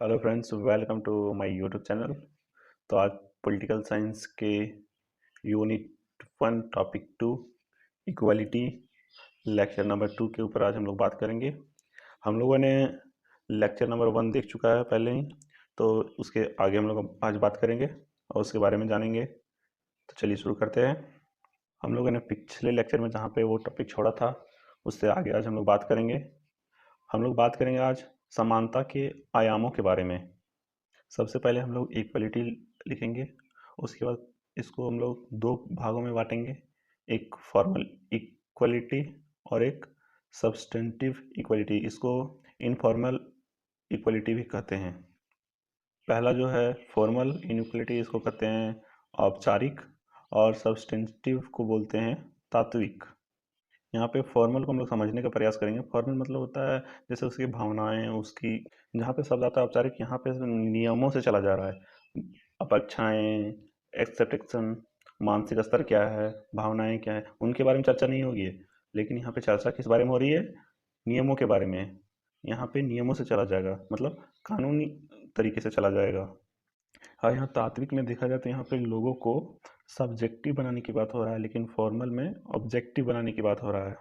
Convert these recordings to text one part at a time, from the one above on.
Hello friends, welcome to my YouTube channel. तो आज political science के unit 1 topic 2 equality lecture number 2 के ऊपर आज हम लोग बात करेंगे। हम लोगों ने लेक्चर नंबर 1 देख चुका है पहले ही, तो उसके आगे हम लोग आज बात करेंगे और उसके बारे में जानेंगे। तो चलिए शुरू करते हैं। हम लोगों ने पिछले लेक्चर में जहाँ पे वो टॉपिक छोड़ा था उससे आगे आज हम लोग बात करेंगे। हम लोग बात करेंगे आज समानता के आयामों के बारे में। सबसे पहले हम लोग इक्वलिटी लिखेंगे, उसके बाद इसको हम लोग दो भागों में बांटेंगे, एक फॉर्मल इक्वलिटी और एक सब्सटेंटिव इक्वलिटी। इसको इनफॉर्मल इक्वलिटी भी कहते हैं। पहला जो है फॉर्मल इनइक्वलिटी, इसको कहते हैं औपचारिक, और सब्सटेंटिव को बोलते हैं तात्विक। यहाँ पे फॉर्मल को हम लोग समझने का प्रयास करेंगे। फॉर्मल मतलब होता है जैसे उसकी भावनाएं, उसकी जहाँ पे शब्द आता है औपचारिक, यहाँ पे नियमों से चला जा रहा है। अपेक्षाएं, एक्सपेक्टेशन, मानसिक स्तर क्या है, भावनाएं क्या है, उनके बारे में चर्चा नहीं होगी है। लेकिन यहाँ पे चर्चा किस बारे में हो रही है? नियमों के बारे में। यहाँ पे नियमों से चला जाएगा, मतलब कानूनी तरीके से चला जाएगा। हाँ, यहाँ तात्विक में देखा जाए तो यहाँ पे लोगों को सब्जेक्टिव बनाने की बात हो रहा है, लेकिन फॉर्मल में ऑब्जेक्टिव बनाने की बात हो रहा है।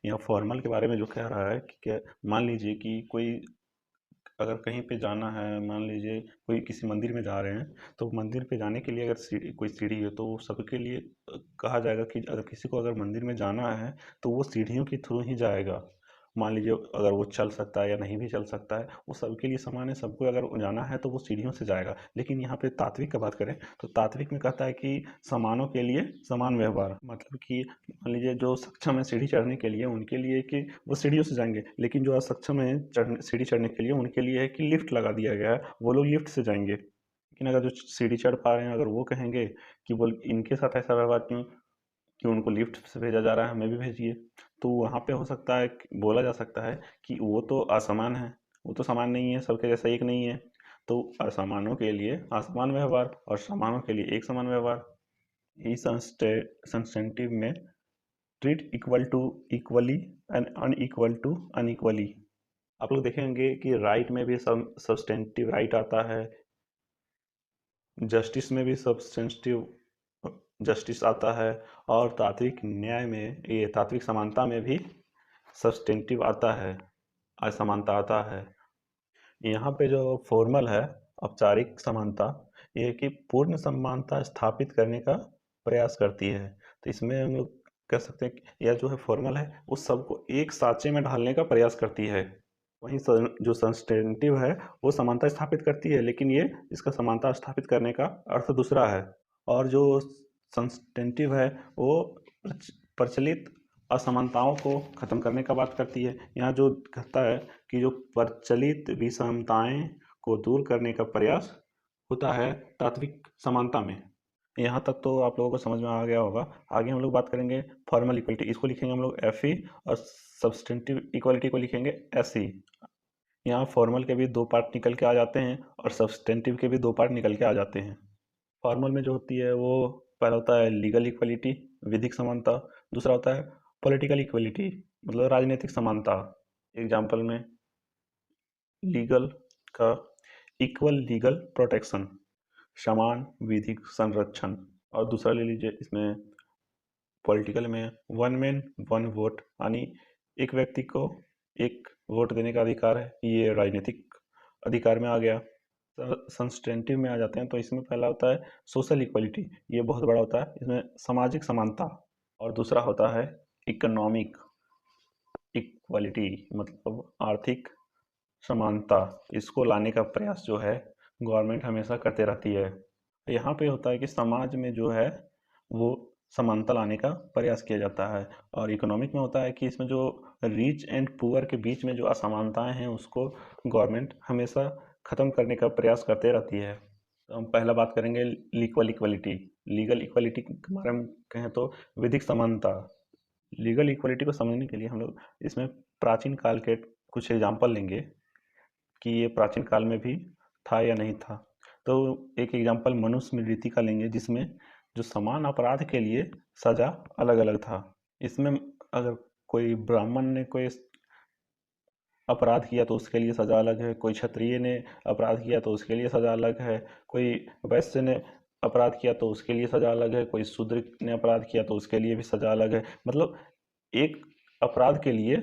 यहाँ फॉर्मल के बारे में जो कह रहा है कि क्या, मान लीजिए कि कोई अगर कहीं पे जाना है, मान लीजिए कोई किसी मंदिर में जा रहे हैं, तो मंदिर पे जाने के लिए अगर कोई सीढ़ी है तो वो सबके लिए कहा जाएगा कि अगर किसी को अगर मंदिर में जाना है तो वो सीढ़ियों के थ्रू ही जाएगा। मान लीजिए अगर वो चल सकता है या नहीं भी चल सकता है, वो सबके लिए समान है। सबको अगर जाना है तो वो सीढ़ियों से जाएगा। लेकिन यहाँ पे तात्विक का बात करें तो तात्विक में कहता है कि समानों के लिए समान व्यवहार, मतलब कि मान लीजिए जो सक्षम है सीढ़ी चढ़ने के लिए, उनके लिए कि वो सीढ़ियों से जाएंगे, लेकिन जो असक्षम है सीढ़ी चढ़ने के लिए, उनके लिए है कि लिफ्ट लगा दिया गया है, वो लोग लिफ्ट से जाएंगे। लेकिन अगर जो सीढ़ी चढ़ पा रहे हैं, अगर वो कहेंगे कि वो इनके साथ ऐसा व्यवहार क्यों, कि उनको लिफ्ट से भेजा जा रहा है, हमें भी भेजिए, तो वहाँ पे हो सकता है बोला जा सकता है कि वो तो असमान है, वो तो समान नहीं है, सबके जैसा एक नहीं है। तो असमानों के लिए असमान व्यवहार और समानों के लिए एक समान व्यवहार। इस संस्टेंटिव में treat equal to equally and unequal to unequally. आप लोग देखेंगे कि राइट में भी सब्सटेंटिव राइट आता है, जस्टिस में भी सब्सटेंटिव जस्टिस आता है, और तात्विक न्याय में, ये तात्विक समानता में भी सब्सटेंटिव आता है, असमानता आता है। यहाँ पे जो फॉर्मल है, औपचारिक समानता, ये है कि पूर्ण समानता स्थापित करने का प्रयास करती है। तो इसमें हम लोग कह सकते हैं कि यह जो है फॉर्मल है, उस सबको एक साँचे में ढालने का प्रयास करती है। वहीं जो सब्सटेंटिव है वो समानता स्थापित करती है, लेकिन ये इसका समानता स्थापित करने का अर्थ दूसरा है। और जो सब्सटेंटिव है वो प्रचलित असमानताओं को खत्म करने का बात करती है। यहाँ जो कहता है कि जो प्रचलित विषमताएं को दूर करने का प्रयास होता है तात्विक समानता में। यहाँ तक तो आप लोगों को समझ में आ गया होगा। आगे हम लोग बात करेंगे फॉर्मल इक्वलिटी, इसको लिखेंगे हम लोग एफ ई, और सब्सटेंटिव इक्वलिटी को लिखेंगे एस ई। यहाँ फॉर्मल के भी दो पार्ट निकल के आ जाते हैं और सब्सटेंटिव के भी दो पार्ट निकल के आ जाते हैं। फॉर्मल में जो होती है वो पहला होता है लीगल इक्वलिटी, विधिक समानता। दूसरा होता है पॉलिटिकल इक्वलिटी, मतलब राजनीतिक समानता। एग्जाम्पल में लीगल का इक्वल लीगल प्रोटेक्शन, समान विधिक संरक्षण। और दूसरा ले लीजिए इसमें पॉलिटिकल में वन मैन वन वोट, यानी एक व्यक्ति को एक वोट देने का अधिकार है, ये राजनीतिक अधिकार में आ गया। सब्सटेंटिव में आ जाते हैं तो इसमें पहला होता है सोशल इक्वलिटी, ये बहुत बड़ा होता है, इसमें सामाजिक समानता। और दूसरा होता है इकोनॉमिक इक्वलिटी, मतलब आर्थिक समानता। इसको लाने का प्रयास जो है गवर्नमेंट हमेशा करते रहती है। यहाँ पे होता है कि समाज में जो है वो समानता लाने का प्रयास किया जाता है। और इकोनॉमिक में होता है कि इसमें जो रिच एंड पुअर के बीच में जो असमानताएं हैं उसको गवर्नमेंट हमेशा ख़त्म करने का प्रयास करते रहती है। तो हम पहला बात करेंगे लीगल इक्वलिटी। लीगल इक्वलिटी के बारे में कहें तो विधिक समानता। लीगल इक्वलिटी को समझने के लिए हम लोग इसमें प्राचीन काल के कुछ एग्जाम्पल लेंगे कि ये प्राचीन काल में भी था या नहीं था। तो एक एग्जाम्पल मनुस्मृति का लेंगे, जिसमें जो समान अपराध के लिए सजा अलग अलग था। इसमें अगर कोई ब्राह्मण ने कोई अपराध किया तो उसके लिए सज़ा अलग है, कोई क्षत्रिय ने अपराध किया तो उसके लिए सज़ा अलग है, कोई वैश्य ने अपराध किया तो उसके लिए सज़ा अलग है, कोई शूद्र ने अपराध किया तो उसके लिए भी सज़ा अलग है। मतलब एक अपराध के लिए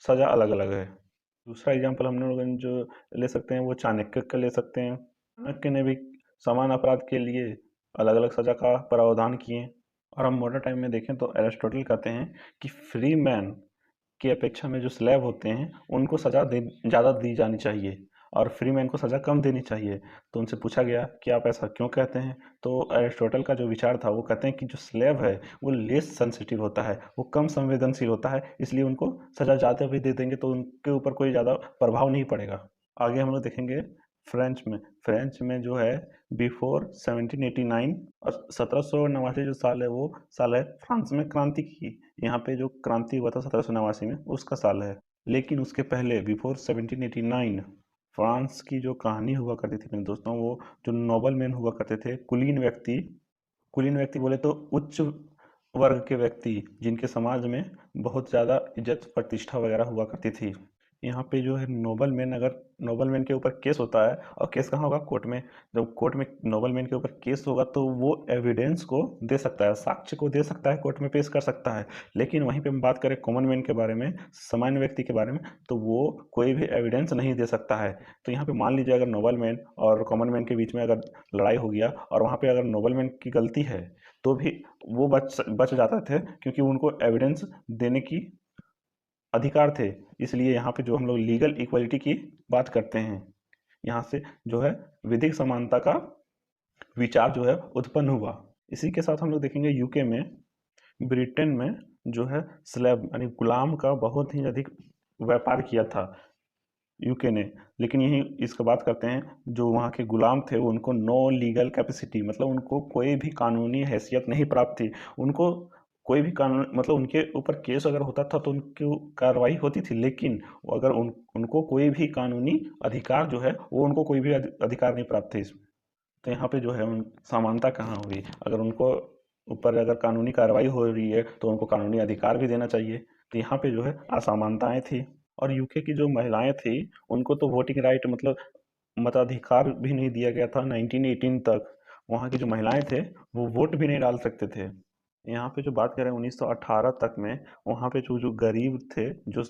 सज़ा अलग अलग है। दूसरा एग्जाम्पल हम लोग जो ले सकते हैं वो चाणक्य का ले सकते हैं। चाणक्य ने भी समान अपराध के लिए अलग अलग सज़ा का प्रावधान किए। और हम मॉडर्न टाइम में देखें तो एरिस्टोटल कहते हैं कि फ्री मैन की अपेक्षा में जो स्लेव होते हैं उनको सज़ा ज़्यादा दी जानी चाहिए और फ्री मैन को सज़ा कम देनी चाहिए। तो उनसे पूछा गया कि आप ऐसा क्यों कहते हैं? तो एरिस्टोटल का जो विचार था वो कहते हैं कि जो स्लेव है वो लेस सेंसिटिव होता है, वो कम संवेदनशील होता है, इसलिए उनको सज़ा ज़्यादा भी दे देंगे तो उनके ऊपर कोई ज़्यादा प्रभाव नहीं पड़ेगा। आगे हम लोग देखेंगे फ्रेंच में जो है बिफोर 1789 और 1789 जो साल है वो साल है फ्रांस में क्रांति की। यहाँ पे जो क्रांति हुआ था 1789 में उसका साल है। लेकिन उसके पहले बिफोर 1789 फ्रांस की जो कहानी हुआ करती थी मेरे दोस्तों, वो जो नोबल मैन हुआ करते थे, कुलीन व्यक्ति बोले तो उच्च वर्ग के व्यक्ति जिनके समाज में बहुत ज़्यादा इज्जत प्रतिष्ठा वगैरह हुआ करती थी। यहाँ पे जो है नोबल मैन के ऊपर केस होता है और केस कहाँ होगा? कोर्ट में। जब कोर्ट में नोबल मैन के ऊपर केस होगा तो वो एविडेंस को दे सकता है, साक्ष्य को दे सकता है, कोर्ट में पेश कर सकता है। लेकिन वहीं पे हम बात करें कॉमन मैन के बारे में, सामान्य व्यक्ति के बारे में, तो वो कोई भी एविडेंस नहीं दे सकता है। तो यहाँ पे मान लीजिए अगर नोबल मैन और कॉमन मैन के बीच में अगर लड़ाई हो गया और वहाँ पे अगर नोबल मैन की गलती है तो भी वो बच जाते थे क्योंकि उनको एविडेंस देने की अधिकार थे। इसलिए यहाँ पे जो हम लोग लीगल इक्वलिटी की बात करते हैं, यहाँ से जो है विधिक समानता का विचार जो है उत्पन्न हुआ। इसी के साथ हम लोग देखेंगे यूके में, ब्रिटेन में जो है स्लेव यानी गुलाम का बहुत ही अधिक व्यापार किया था यूके ने। लेकिन यही इसका बात करते हैं, जो वहाँ के गुलाम थे उनको नो लीगल कैपेसिटी, मतलब उनको कोई भी कानूनी हैसियत नहीं प्राप्त थी। उनको कोई भी कानून, मतलब उनके ऊपर केस अगर होता था तो उनकी कार्रवाई होती थी, लेकिन अगर उनको कोई भी कानूनी अधिकार जो है वो उनको कोई भी अधिकार नहीं प्राप्त थे इसमें। तो यहाँ पे जो है समानता कहाँ हुई? अगर उनको ऊपर अगर कानूनी कार्रवाई हो रही है तो उनको कानूनी अधिकार भी देना चाहिए। तो यहाँ पे जो है असमानताएं थी। और यूके की जो महिलाएं थी उनको तो वोटिंग राइट, मतलब मताधिकार भी नहीं दिया गया था 1918 तक। वहाँ की जो महिलाएं थे वो वोट भी नहीं डाल सकते थे। यहाँ पे जो बात करें 1918 तक में, वहाँ पे जो जो गरीब थे, जो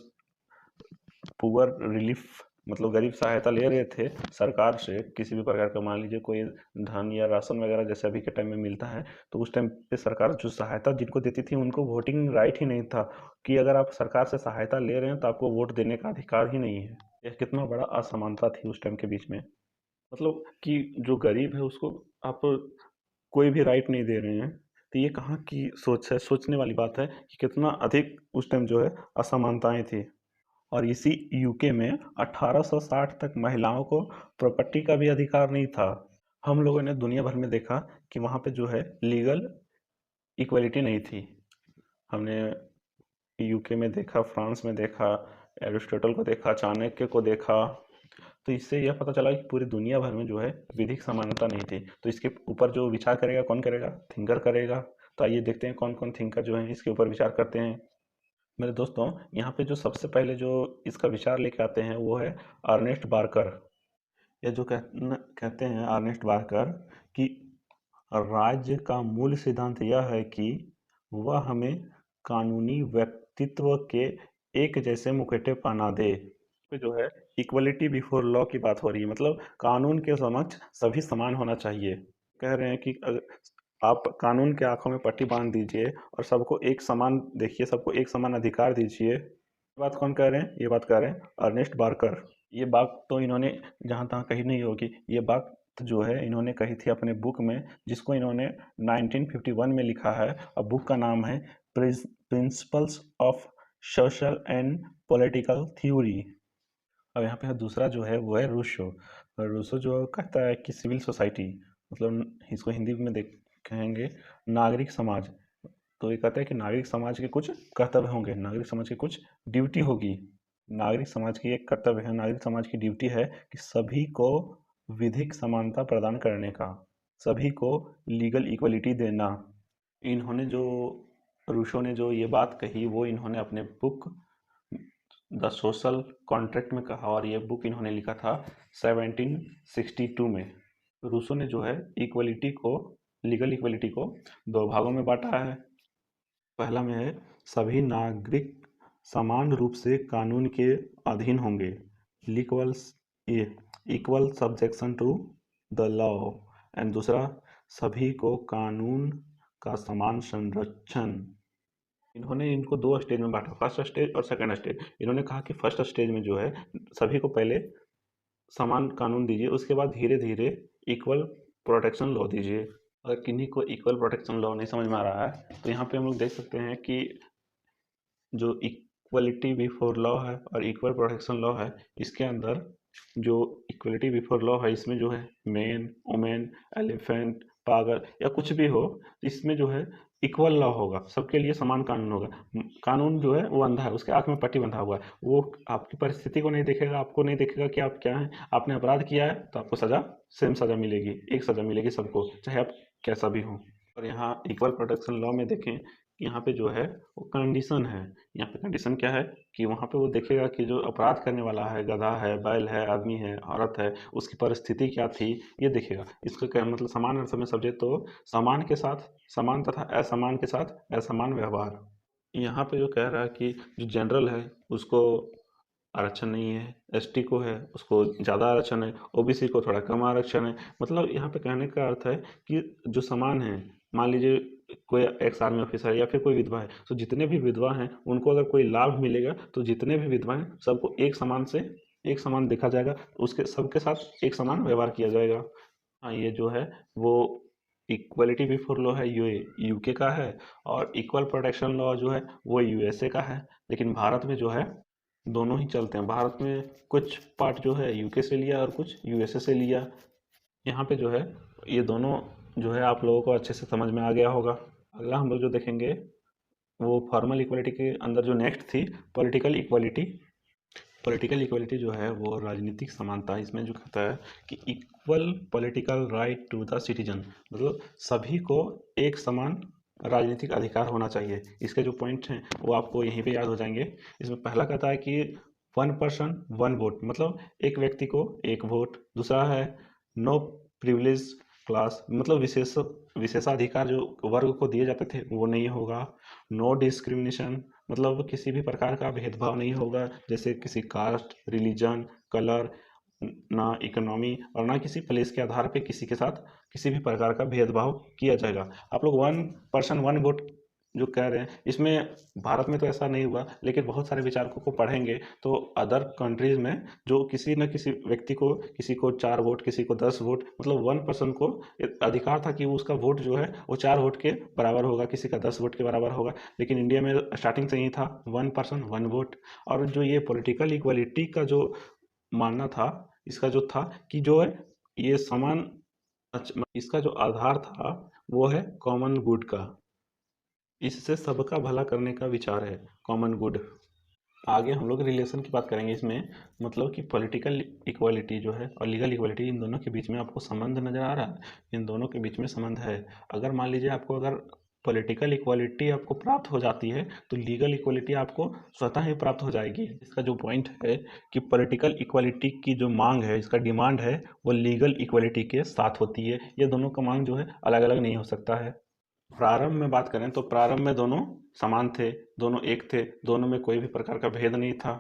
पुअर रिलीफ, मतलब गरीब सहायता ले रहे थे सरकार से किसी भी प्रकार का, मान लीजिए कोई धन या राशन वगैरह जैसे अभी के टाइम में मिलता है, तो उस टाइम पे सरकार जो सहायता जिनको देती थी उनको वोटिंग राइट ही नहीं था कि अगर आप सरकार से सहायता ले रहे हैं तो आपको वोट देने का अधिकार ही नहीं है। यह कितना बड़ा असमानता थी उस टाइम के बीच में, मतलब कि जो गरीब है उसको आप कोई भी राइट नहीं दे रहे हैं। तो ये कहाँ की सोच है? सोचने वाली बात है कि कितना अधिक उस टाइम जो है असमानताएं थी। और इसी यूके में 1860 तक महिलाओं को प्रॉपर्टी का भी अधिकार नहीं था। हम लोगों ने दुनिया भर में देखा कि वहाँ पे जो है लीगल इक्वलिटी नहीं थी। हमने यूके में देखा, फ्रांस में देखा, एरिस्टोटल को देखा, चाणक्य को देखा। तो इससे यह पता चला कि पूरी दुनिया भर में जो है विधिक समानता नहीं थी। तो इसके ऊपर जो विचार करेगा कौन करेगा? थिंकर करेगा। तो आइए देखते हैं कौन कौन थिंकर जो है इसके ऊपर विचार करते हैं। मेरे दोस्तों, यहाँ पे जो सबसे पहले जो इसका विचार लेके आते हैं वो है अर्नेस्ट बार्कर। ये जो कहते हैं अर्नेस्ट बार्कर कि राज्य का मूल सिद्धांत यह है कि वह हमें कानूनी व्यक्तित्व के एक जैसे मुखौटे पहना दे। पे जो है इक्वलिटी बिफोर लॉ की बात हो रही है, मतलब कानून के समक्ष सभी समान होना चाहिए। कह रहे हैं कि आप कानून के आंखों में पट्टी बांध दीजिए और सबको एक समान देखिए, सबको एक समान अधिकार दीजिए। ये बात कौन कह रहे हैं? ये बात कह रहे हैं अर्नेस्ट बार्कर। ये बात तो इन्होंने जहाँ तहाँ कही नहीं होगी, ये बात जो है इन्होंने कही थी अपने बुक में, जिसको इन्होंने 1951 में लिखा है। और बुक का नाम है principles of social and political theory. और यहाँ पे दूसरा जो है वो है रूसो। रूसो जो कहता है कि सिविल सोसाइटी, मतलब इसको हिंदी में कहेंगे नागरिक समाज। तो ये कहता है कि नागरिक समाज के कुछ कर्तव्य होंगे, नागरिक समाज की कुछ ड्यूटी होगी। नागरिक समाज की एक कर्तव्य है, नागरिक समाज की ड्यूटी है कि सभी को विधिक समानता प्रदान करने का, सभी को लीगल इक्वलिटी देना। इन्होंने जो रूसो ने जो ये बात कही वो इन्होंने अपने बुक द सोशल कॉन्ट्रैक्ट में कहा, और ये बुक इन्होंने लिखा था 1762 में। रूसो ने जो है इक्वलिटी को, लीगल इक्वलिटी को दो भागों में बांटा है। पहला में है सभी नागरिक समान रूप से कानून के अधीन होंगे, equal subjection to the law. And दूसरा, सभी को कानून का समान संरक्षण। इन्होंने इनको दो स्टेज में बांटा, फर्स्ट स्टेज और सेकंड स्टेज। इन्होंने कहा कि फर्स्ट स्टेज में जो है सभी को पहले समान कानून दीजिए, उसके बाद धीरे धीरे इक्वल प्रोटेक्शन लॉ दीजिए। अगर किन्हीं को इक्वल प्रोटेक्शन लॉ नहीं समझ में आ रहा है तो यहाँ पे हम लोग देख सकते हैं कि जो इक्वलिटी बिफोर लॉ है और इक्वल प्रोटेक्शन लॉ है, इसके अंदर जो इक्वलिटी बिफोर लॉ है इसमें जो है मैन, वुमेन, एलिफेंट, पागल या कुछ भी हो, इसमें जो है इक्वल लॉ होगा, सबके लिए समान कानून होगा। कानून जो है वो अंधा है, उसके आंख में पट्टी बंधा हुआ है, वो आपकी परिस्थिति को नहीं देखेगा, आपको नहीं देखेगा कि आप क्या हैं। आपने अपराध किया है तो आपको सजा, सेम सजा मिलेगी, एक सजा मिलेगी सबको, चाहे आप कैसा भी हो। और यहाँ इक्वल प्रोटेक्शन लॉ में देखें, यहाँ पे जो है वो कंडीशन है। यहाँ पे कंडीशन क्या है कि वहाँ पे वो देखेगा कि जो अपराध करने वाला है, गधा है, बैल है, आदमी है, औरत है, उसकी परिस्थिति क्या थी, ये देखेगा। इसका क्या मतलब, समान अर्थ में समझे तो समान के साथ समान तथा असमान के साथ असमान व्यवहार। यहाँ पे जो कह रहा है कि जो जनरल है उसको आरक्षण नहीं है, एसटी को है उसको ज़्यादा आरक्षण है, ओबीसी को थोड़ा कम आरक्षण है। मतलब यहाँ पे कहने का अर्थ है कि जो समान है, मान लीजिए कोई एक्स आर्मी ऑफिसर है या फिर कोई विधवा है, तो जितने भी विधवा हैं उनको अगर कोई लाभ मिलेगा तो जितने भी विधवा हैं सबको एक समान देखा जाएगा, उसके सबके साथ एक समान व्यवहार किया जाएगा। हाँ, ये जो है वो इक्वलिटी बिफोर लॉ है, ये यूके का है, और इक्वल प्रोटेक्शन लॉ जो है वो यूएसए का है। लेकिन भारत में जो है दोनों ही चलते हैं। भारत में कुछ पार्ट जो है यूके से लिया और कुछ यूएसए से लिया। यहाँ पे जो है ये दोनों जो है आप लोगों को अच्छे से समझ में आ गया होगा। अगला हम लोग जो देखेंगे वो फॉर्मल इक्वलिटी के अंदर जो नेक्स्ट थी पॉलिटिकल इक्वलिटी। पॉलिटिकल इक्वलिटी जो है वो राजनीतिक समानता, इसमें जो कहता है कि equal political right to the citizen, मतलब सभी को एक समान राजनीतिक अधिकार होना चाहिए। इसके जो पॉइंट हैं वो आपको यहीं पे याद हो जाएंगे। इसमें पहला कहता है कि वन पर्सन वन वोट, मतलब एक व्यक्ति को एक वोट। दूसरा है नो प्रिविलेज क्लास, मतलब विशेषाधिकार जो वर्ग को दिए जाते थे वो नहीं होगा। नो डिस्क्रिमिनेशन, मतलब किसी भी प्रकार का भेदभाव नहीं होगा, जैसे किसी कास्ट, रिलीजन, कलर, ना इकोनॉमी और ना किसी प्लेस के आधार पे किसी के साथ किसी भी प्रकार का भेदभाव किया जाएगा। आप लोग वन पर्सन वन वोट जो कह रहे हैं, इसमें भारत में तो ऐसा नहीं हुआ, लेकिन बहुत सारे विचारकों को पढ़ेंगे तो अदर कंट्रीज में जो किसी न किसी व्यक्ति को, किसी को 4 वोट, किसी को 10 वोट, मतलब वन पर्सन को अधिकार था कि उसका वोट जो है वो 4 वोट के बराबर होगा, किसी का 10 वोट के बराबर होगा। लेकिन इंडिया में स्टार्टिंग से ही था वन पर्सन वन वोट। और जो ये पॉलिटिकल इक्वलिटी का जो मानना था, इसका जो था कि जो है ये समान, इसका जो आधार था वो है कॉमन गुड का। इससे सबका भला करने का विचार है, कॉमन गुड। आगे हम लोग रिलेशन की बात करेंगे इसमें, मतलब कि पॉलिटिकल इक्वालिटी जो है और लीगल इक्वालिटी, इन दोनों के बीच में आपको संबंध नज़र आ रहा है? इन दोनों के बीच में संबंध है। अगर मान लीजिए आपको अगर पॉलिटिकल इक्वालिटी आपको प्राप्त हो जाती है तो लीगल इक्वालिटी आपको स्वतः ही प्राप्त हो जाएगी। इसका जो पॉइंट है कि पॉलिटिकल इक्वालिटी की जो मांग है, इसका डिमांड है, वो लीगल इक्वालिटी के साथ होती है। ये दोनों का मांग जो है अलग अलग नहीं हो सकता है। प्रारंभ में बात करें तो प्रारंभ में दोनों समान थे, दोनों एक थे, दोनों में कोई भी प्रकार का भेद नहीं था।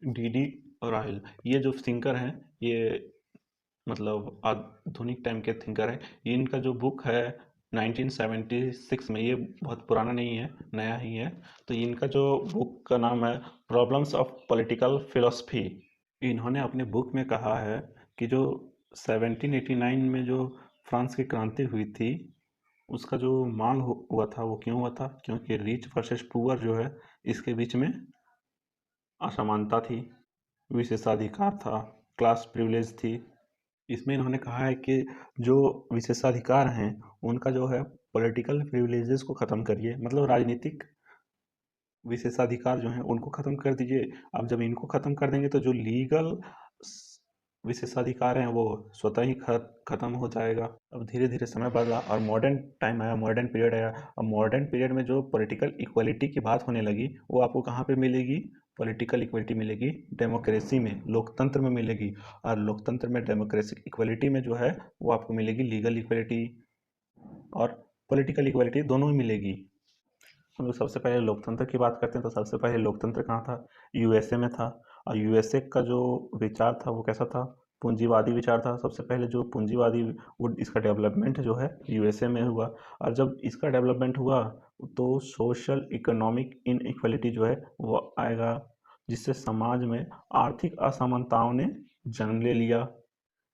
डीडी और राहिल, ये जो थिंकर हैं, ये मतलब आधुनिक टाइम के थिंकर हैं। इनका जो बुक है 1976 में, ये बहुत पुराना नहीं है, नया ही है। तो इनका जो बुक का नाम है प्रॉब्लम्स ऑफ पॉलिटिकल फिलोसफी। इन्होंने अपने बुक में कहा है कि जो 1789 में जो फ्रांस की क्रांति हुई थी, उसका जो मांग हुआ था वो क्यों हुआ था? क्योंकि रिच वर्सेस पुअर जो है, इसके बीच में असमानता थी, विशेषाधिकार था, क्लास प्रिविलेज थी। इसमें इन्होंने कहा है कि जो विशेषाधिकार हैं उनका जो है पॉलिटिकल प्रिविलेजेस को ख़त्म करिए, मतलब राजनीतिक विशेषाधिकार जो हैं उनको ख़त्म कर दीजिए। अब जब इनको ख़त्म कर देंगे तो जो लीगल विशेषाधिकार हैं वो स्वतः ही ख़त्म हो जाएगा। अब धीरे धीरे समय बदला और मॉडर्न टाइम आया, मॉडर्न पीरियड आया। अब मॉडर्न पीरियड में जो पॉलिटिकल इक्वलिटी की बात होने लगी वो आपको कहाँ पे मिलेगी? पॉलिटिकल इक्वलिटी मिलेगी डेमोक्रेसी में, लोकतंत्र में मिलेगी, और लोकतंत्र में डेमोक्रेसी इक्वलिटी में जो है वो आपको मिलेगी लीगल इक्वलिटी और पॉलिटिकल इक्वलिटी, दोनों ही मिलेगी। हम लोग सबसे पहले लोकतंत्र की बात करते हैं, तो सबसे पहले लोकतंत्र कहाँ था? यूएसए में था। और यूएसए का जो विचार था वो कैसा था? पूंजीवादी विचार था। सबसे पहले जो पूंजीवादी, वो इसका डेवलपमेंट जो है यूएसए में हुआ। और जब इसका डेवलपमेंट हुआ तो सोशल इकोनॉमिक इनइक्वलिटी जो है वो आएगा, जिससे समाज में आर्थिक असमानताओं ने जन्म ले लिया।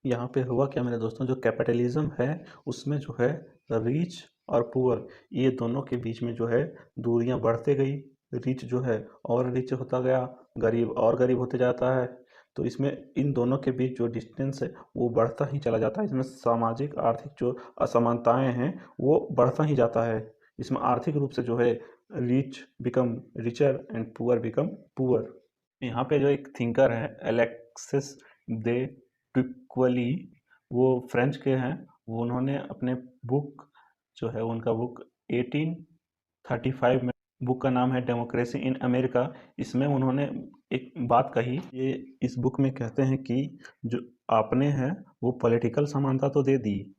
यहाँ पे हुआ क्या मेरे दोस्तों, जो कैपिटलिज्म है उसमें जो है रिच और पुअर, ये दोनों के बीच में जो है दूरियां बढ़ते गई। रिच जो है और रिच होता गया, गरीब और गरीब होते जाता है। तो इसमें इन दोनों के बीच जो डिस्टेंस है वो बढ़ता ही चला जाता है। इसमें सामाजिक आर्थिक जो असमानताएं हैं वो बढ़ता ही जाता है। इसमें आर्थिक रूप से जो है rich become richer and poor become poor. यहाँ पे जो एक थिंकर है एलेक्सिस दे टुक्वली, वो फ्रेंच के हैं। वो उन्होंने अपने बुक जो है, उनका बुक 1835 में, बुक का नाम है डेमोक्रेसी इन अमेरिका। इसमें उन्होंने एक बात कही, ये इस बुक में कहते हैं कि जो आपने है वो पॉलिटिकल समानता तो दे दी,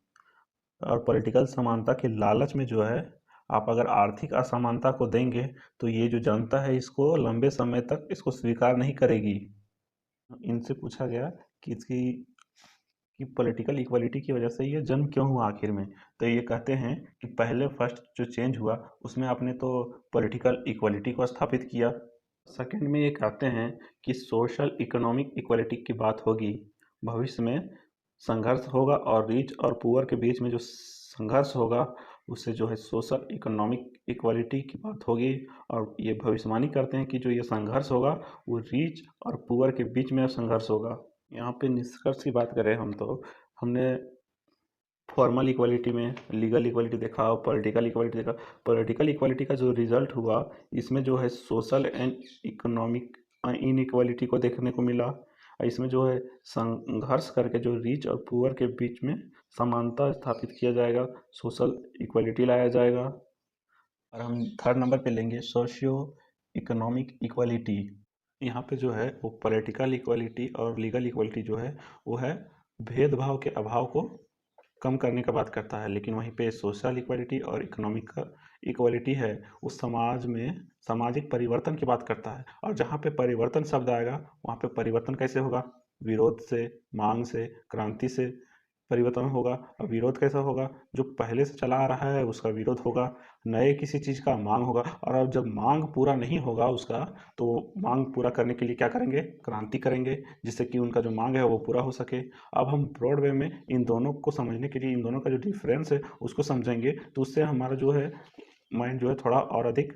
और पॉलिटिकल समानता के लालच में जो है आप अगर आर्थिक असमानता को देंगे तो ये जो जनता है इसको लंबे समय तक इसको स्वीकार नहीं करेगी। इनसे पूछा गया कि इसकी कि पॉलिटिकल इक्वलिटी की वजह से ये जन्म क्यों हुआ आखिर में, तो ये कहते हैं कि पहले फर्स्ट जो चेंज हुआ उसमें आपने तो पॉलिटिकल इक्वलिटी को स्थापित किया। सेकंड में ये कहते हैं कि सोशल इकोनॉमिक इक्वलिटी की बात होगी, भविष्य में संघर्ष होगा और रिच और पुअर के बीच में जो संघर्ष होगा उससे जो है सोशल इकोनॉमिक इक्वलिटी की बात होगी। और ये भविष्यवाणी करते हैं कि जो ये संघर्ष होगा वो रिच और पुअर के बीच में संघर्ष होगा। यहाँ पे निष्कर्ष की बात करें हम, तो हमने फॉर्मल इक्वलिटी में लीगल इक्वलिटी देखा और पॉलिटिकल इक्वलिटी देखा। पॉलिटिकल इक्वलिटी का जो रिजल्ट हुआ इसमें जो है सोशल एंड इकोनॉमिक इनइक्वलिटी को देखने को मिला। इसमें जो है संघर्ष करके जो रिच और पुअर के बीच में समानता स्थापित किया जाएगा, सोशल इक्वलिटी लाया जाएगा। और हम थर्ड नंबर पे लेंगे सोशियो इकोनॉमिक इक्वलिटी। यहाँ पे जो है वो पॉलिटिकल इक्वलिटी और लीगल इक्वलिटी जो है वो है भेदभाव के अभाव को कम करने का बात करता है, लेकिन वहीं पे सोशल इक्वलिटी और इकोनॉमिक इक्वलिटी है उस समाज में सामाजिक परिवर्तन की बात करता है। और जहाँ पे परिवर्तन शब्द आएगा वहाँ पे परिवर्तन कैसे होगा? विरोध से, मांग से, क्रांति से परिवर्तन होगा। और विरोध कैसा होगा? जो पहले से चला आ रहा है उसका विरोध होगा, नए किसी चीज़ का मांग होगा। और अब जब मांग पूरा नहीं होगा उसका, तो मांग पूरा करने के लिए क्या करेंगे? क्रांति करेंगे, जिससे कि उनका जो मांग है वो पूरा हो सके। अब हम ब्रॉड वे में इन दोनों को समझने के लिए इन दोनों का जो डिफरेंस है उसको समझेंगे, तो उससे हमारा जो है माइंड जो है थोड़ा और अधिक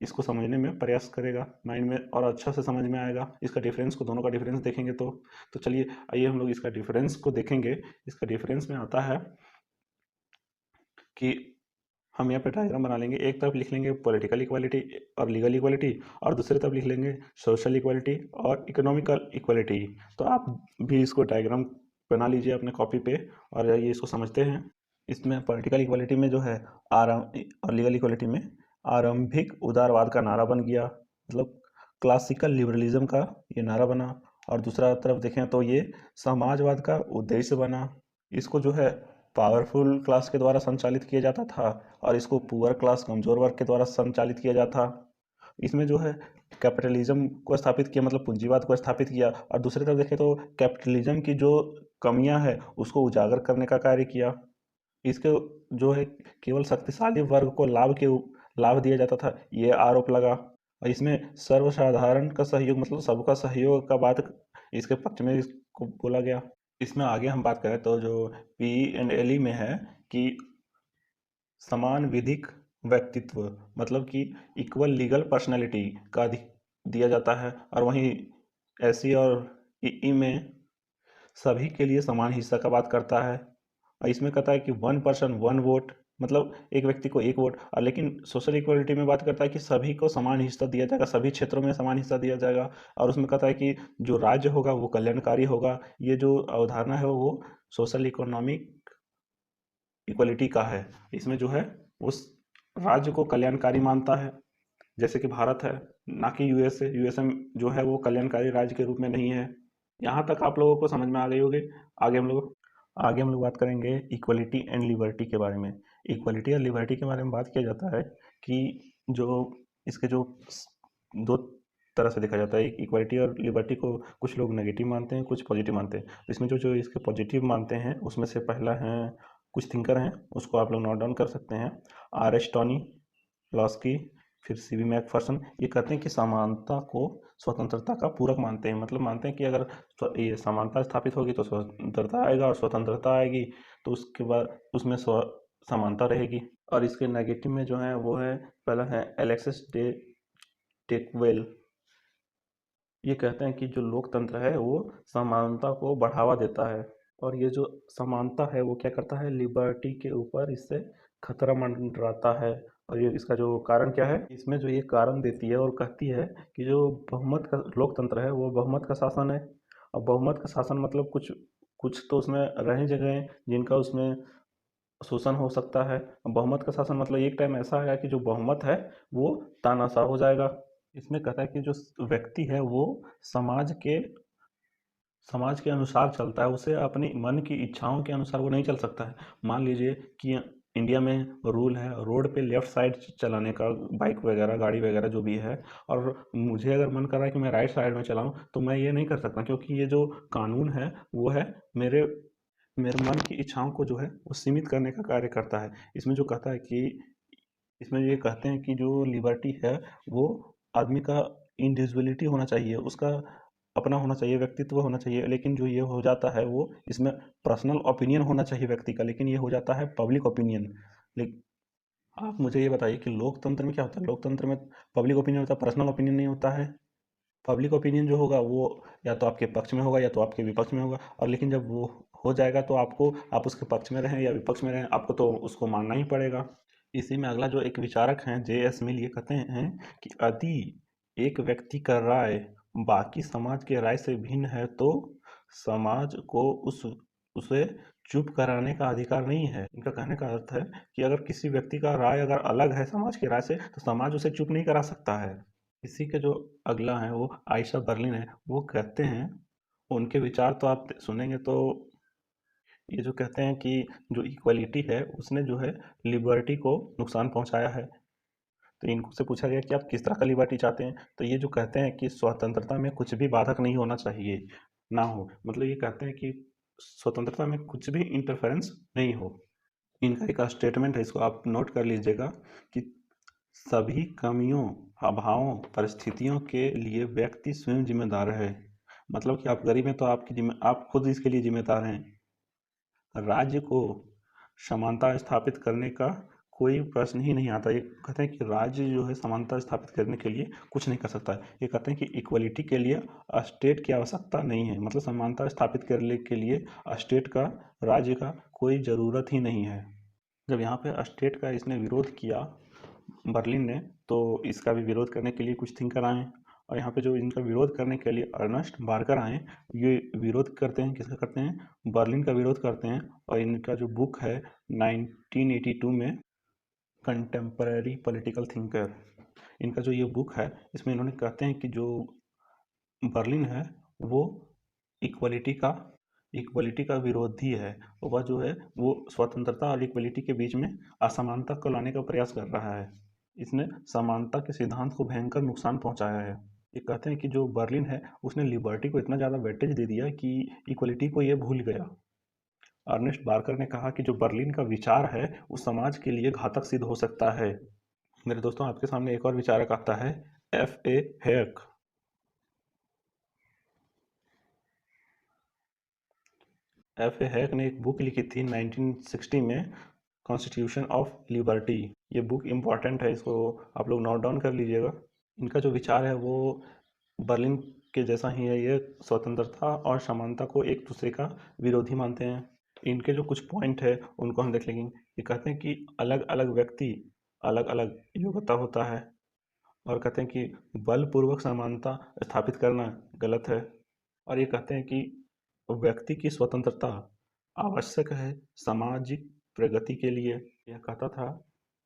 इसको समझने में प्रयास करेगा, माइंड में और अच्छा से समझ में आएगा। इसका डिफरेंस को, दोनों का डिफरेंस देखेंगे तो चलिए आइए हम लोग इसका डिफरेंस को देखेंगे। इसका डिफरेंस में आता है कि हम यहाँ पे डायग्राम बना लेंगे। एक तरफ लिख लेंगे पॉलिटिकल इक्वालिटी और लीगल इक्वालिटी, और दूसरी तरफ लिख लेंगे सोशल इक्वालिटी और इकोनॉमिकल इक्वालिटी। तो आप भी इसको डायग्राम बना लीजिए अपने कॉपी पे और ये इसको समझते हैं। इसमें पॉलिटिकल इक्वालिटी में जो है और लीगल इक्वालिटी में आरंभिक उदारवाद का नारा बन गया, मतलब क्लासिकल लिबरलिज्म का ये नारा बना। और दूसरा तरफ देखें तो ये समाजवाद का उद्देश्य बना। इसको जो है पावरफुल क्लास के द्वारा संचालित किया जाता था और इसको पुअर क्लास, कमजोर वर्ग के द्वारा संचालित किया जाता। इसमें जो है कैपिटलिज्म को स्थापित किया, मतलब पूंजीवाद को स्थापित किया। और दूसरी तरफ देखें तो कैपिटलिज्म की जो कमियां हैं उसको उजागर करने का कार्य किया। इसके जो है केवल शक्तिशाली वर्ग को लाभ दिया जाता था, ये आरोप लगा। और इसमें सर्वसाधारण का सहयोग, मतलब सबका सहयोग का बात इसके पक्ष में इसको बोला गया। इसमें आगे हम बात करें तो जो P&LE में है कि समान विधिक व्यक्तित्व, मतलब कि इक्वल लीगल पर्सनैलिटी का दिया जाता है। और वहीं SC और EE में सभी के लिए समान हिस्सा का बात करता है। और इसमें कहता है कि 1 पर्सन 1 वोट, मतलब एक व्यक्ति को एक वोट। और लेकिन सोशल इक्वलिटी में बात करता है कि सभी को समान हिस्सा दिया जाएगा, सभी क्षेत्रों में समान हिस्सा दिया जाएगा। और उसमें कहता है कि जो राज्य होगा वो कल्याणकारी होगा। ये जो अवधारणा है वो सोशल इकोनॉमिक इक्वलिटी का है। इसमें जो है उस राज्य को कल्याणकारी मानता है। जैसे कि भारत है, ना कि यूएसए। यूएसए जो है वो कल्याणकारी राज्य के रूप में नहीं है। यहाँ तक आप लोगों को समझ में आ गई होगी। आगे हम लोग बात करेंगे इक्वलिटी एंड लिबर्टी के बारे में। इक्वलिटी और लिबर्टी के बारे में बात किया जाता है कि जो इसके जो दो तरह से देखा जाता है। इक्वलिटी और लिबर्टी को कुछ लोग नेगेटिव मानते हैं, कुछ पॉजिटिव मानते हैं। तो इसमें जो जो इसके पॉजिटिव मानते हैं उसमें से पहला है, कुछ थिंकर हैं उसको आप लोग नोट डाउन कर सकते हैं। आरिस्टोनी, लॉस्की, फिर सीबी मैकफर्सन। ये कहते हैं कि समानता को स्वतंत्रता का पूरक मानते हैं। मतलब मानते हैं कि अगर ये समानता स्थापित होगी तो स्वतंत्रता आएगा, और स्वतंत्रता आएगी तो उसके बाद उसमें समानता रहेगी। और इसके नेगेटिव में जो है वो है, पहला है एलेक्सिस डे टेकवेल। ये कहते हैं कि जो लोकतंत्र है वो समानता को बढ़ावा देता है, और ये जो समानता है वो क्या करता है, लिबर्टी के ऊपर इससे खतरा मंडराता है। और ये इसका जो कारण क्या है, इसमें जो ये कारण देती है और कहती है कि जो बहुमत का लोकतंत्र है वो बहुमत का शासन है। और बहुमत का शासन मतलब कुछ कुछ तो उसमें रह जगह हैं जिनका उसमें शोषण हो सकता है। बहुमत का शासन मतलब एक टाइम ऐसा आएगा कि जो बहुमत है वो तानाशाह हो जाएगा। इसमें कहता है कि जो व्यक्ति है वो समाज के समाज के अनुसार चलता है, उसे अपनी मन की इच्छाओं के अनुसार वो नहीं चल सकता है। मान लीजिए कि इंडिया में रूल है रोड पे लेफ्ट साइड चलाने का, बाइक वगैरह गाड़ी वगैरह जो भी है, और मुझे अगर मन कर रहा है कि मैं राइट साइड में चलाऊं तो मैं ये नहीं कर सकता, क्योंकि ये जो कानून है वो है मेरे मेरे मन की इच्छाओं को जो है वो सीमित करने का कार्य करता है। इसमें जो कहता है कि इसमें ये कहते हैं कि जो लिबर्टी है वो आदमी का इंडिविजुअलिटी होना चाहिए, उसका अपना होना चाहिए, व्यक्तित्व होना चाहिए। लेकिन जो ये हो जाता है वो इसमें पर्सनल ओपिनियन होना चाहिए व्यक्ति का, लेकिन ये हो जाता है पब्लिक ओपिनियन। लेकिन आप मुझे ये बताइए कि लोकतंत्र में क्या होता है? लोकतंत्र में पब्लिक ओपिनियन होता है, पर्सनल ओपिनियन नहीं होता है। पब्लिक ओपिनियन जो होगा वो या तो आपके पक्ष में होगा या तो आपके विपक्ष में होगा। और लेकिन जब वो हो जाएगा तो आप उसके पक्ष में रहें या विपक्ष में रहें, आपको तो उसको मानना ही पड़ेगा। इसी में अगला जो एक विचारक हैं जे.एस. मिल, ये कहते हैं कि यदि एक व्यक्ति का राय बाकी समाज के राय से भिन्न है तो समाज को उसे चुप कराने का अधिकार नहीं है। इनका कहने का अर्थ है कि अगर किसी व्यक्ति का राय अगर अलग है समाज की राय से तो समाज उसे चुप नहीं करा सकता है। इसी के जो अगला है वो आयशा बर्लिन है। वो कहते हैं, उनके विचार तो आप सुनेंगे तो ये जो कहते हैं कि जो इक्वलिटी है उसने जो है लिबर्टी को नुकसान पहुंचाया है। तो इनसे पूछा गया कि आप किस तरह का लिबर्टी चाहते हैं, तो ये जो कहते हैं कि स्वतंत्रता में कुछ भी बाधक नहीं होना चाहिए, ना हो। मतलब ये कहते हैं कि स्वतंत्रता में कुछ भी इंटरफेरेंस नहीं हो। इनका एक स्टेटमेंट है, इसको आप नोट कर लीजिएगा कि सभी कमियों, अभावों, परिस्थितियों के लिए व्यक्ति स्वयं जिम्मेदार है। मतलब कि आप गरीब हैं तो आप खुद इसके लिए जिम्मेदार हैं। राज्य को समानता स्थापित करने का कोई प्रश्न ही नहीं आता। ये कहते हैं कि राज्य जो है समानता स्थापित करने के लिए कुछ नहीं कर सकता है। ये कहते हैं कि इक्वलिटी के लिए स्टेट की आवश्यकता नहीं है, मतलब समानता स्थापित करने के लिए स्टेट का, राज्य का कोई ज़रूरत ही नहीं है। जब यहाँ पे स्टेट का इसने विरोध किया बर्लिन ने, तो इसका भी विरोध करने के लिए कुछ थिंकर आए। और यहाँ पे जो इनका विरोध करने के लिए अर्नस्ट बार्कर आए, ये विरोध करते हैं, किसका करते हैं? बर्लिन का विरोध करते हैं। और इनका जो बुक है 1982 में, कंटेम्पररी पॉलिटिकल थिंकर, इनका जो ये बुक है इसमें इन्होंने कहते हैं कि जो बर्लिन है वो इक्वलिटी का इक्वलिटी का विरोधी है। वह जो है वो स्वतंत्रता और इक्वलिटी के बीच में असमानता को लाने का प्रयास कर रहा है। इसने समानता के सिद्धांत को भयंकर नुकसान पहुंचाया है। ये कहते हैं कि जो बर्लिन है उसने लिबर्टी को इतना ज़्यादा वेटेज दे दिया कि इक्वलिटी को ये भूल गया। अर्नेस्ट बार्कर ने कहा कि जो बर्लिन का विचार है वो समाज के लिए घातक सिद्ध हो सकता है। मेरे दोस्तों, आपके सामने एक और विचारक आता है, F.A. हेक। F.A. हेक ने एक बुक लिखी थी 1960 में, कॉन्स्टिट्यूशन ऑफ लिबर्टी। ये बुक इम्पॉर्टेंट है, इसको आप लोग नोट डाउन कर लीजिएगा। इनका जो विचार है वो बर्लिन के जैसा ही है। ये स्वतंत्रता और समानता को एक दूसरे का विरोधी मानते हैं। इनके जो कुछ पॉइंट है उनको हम देख लेंगे। ये कहते हैं कि अलग अलग व्यक्ति अलग अलग योग्यता होता है, और कहते हैं कि बलपूर्वक समानता स्थापित करना गलत है। और ये कहते हैं कि व्यक्ति की स्वतंत्रता आवश्यक है सामाजिक प्रगति के लिए। यह कहता था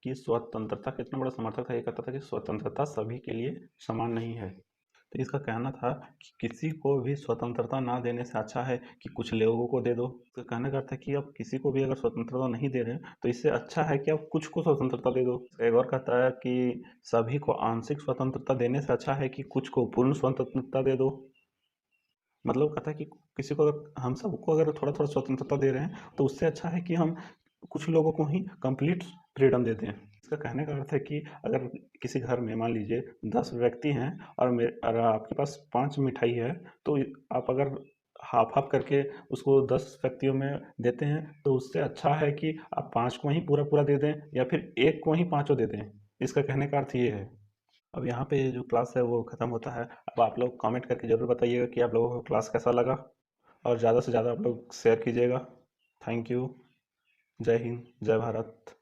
कि स्वतंत्रता कितना बड़ा समर्थक था, ये कहता था कि स्वतंत्रता सभी के लिए समान नहीं है। तो इसका कहना था कि किसी को भी स्वतंत्रता ना देने से अच्छा है कि कुछ लोगों को दे दो। तो कहने का अर्थ है कि आप किसी को भी अगर स्वतंत्रता नहीं दे रहे हैं तो इससे अच्छा है कि आप कुछ को स्वतंत्रता दे दो। एक और कहता है कि सभी को आंशिक स्वतंत्रता देने से अच्छा है कि कुछ को पूर्ण स्वतंत्रता दे दो। मतलब कहता है कि किसी को अगर हम सबको अगर थोड़ा थोड़ा स्वतंत्रता दे रहे हैं तो उससे अच्छा है कि हम कुछ लोगों को ही कंप्लीट फ्रीडम देते हैं। इसका कहने का अर्थ है कि अगर किसी घर में मान लीजिए 10 व्यक्ति हैं और अगर आपके पास 5 मिठाई है तो आप अगर हाफ हाफ करके उसको 10 व्यक्तियों में देते हैं तो उससे अच्छा है कि आप 5 को ही पूरा पूरा दे दें या फिर एक को ही पाँचों दे दें। इसका कहने का अर्थ ये है। अब यहाँ पे जो क्लास है वो ख़त्म होता है। अब आप लोग कमेंट करके ज़रूर बताइएगा कि आप लोगों को क्लास कैसा लगा और ज़्यादा से ज़्यादा आप लोग शेयर कीजिएगा। Thank you. जय हिंद, जय भारत।